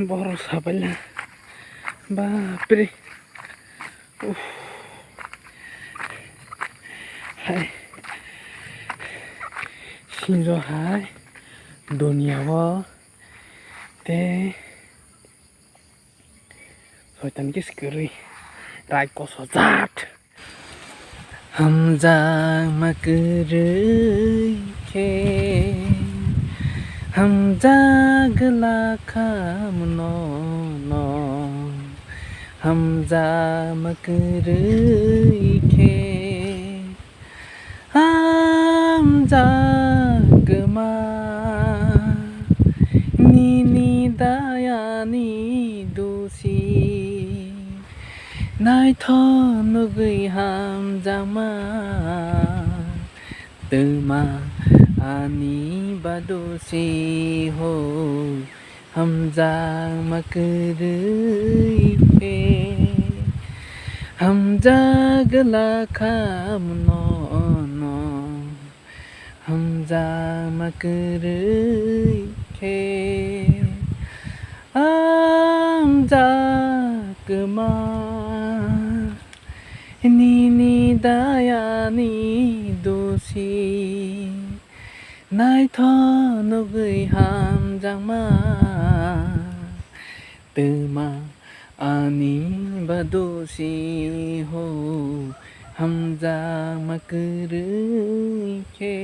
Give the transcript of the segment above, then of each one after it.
boros pala. Baପରେ. Hai. Shinzo hai. Dunia wo. Te. Soitan kis kiri. Rai ko sojat. हम जामा करै खे हम जागला खाम न हम जामा करै खे हम जागमा निनि दायानि दोषी नायथ'नुगै हम जामा तमा आनी बादोसी हो हम जामा करै खे हम जागला खाम न हम जामा करै खे हम जागमा निनि दायानि दोषी नायथ'नुगै हम जामा तमा आनी बादोसी हो हम जामा करै खे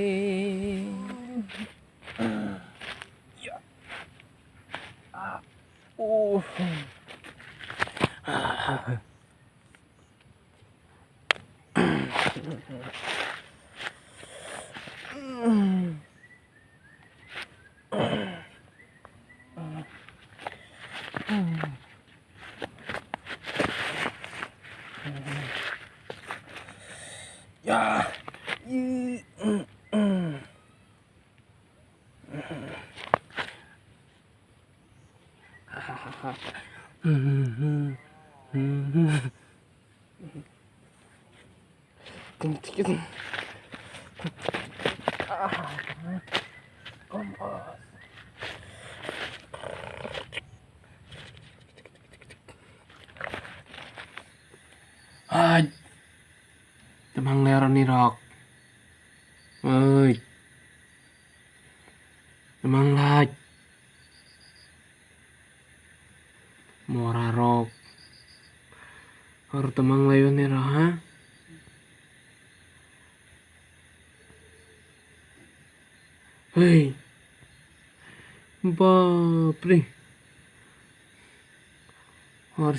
Ya, tinggi. Ay, temang lero ni Rock. Ơi, temang laj. Mora Rock. Or temang layo ni Rock, ha? Hey, बाप रे और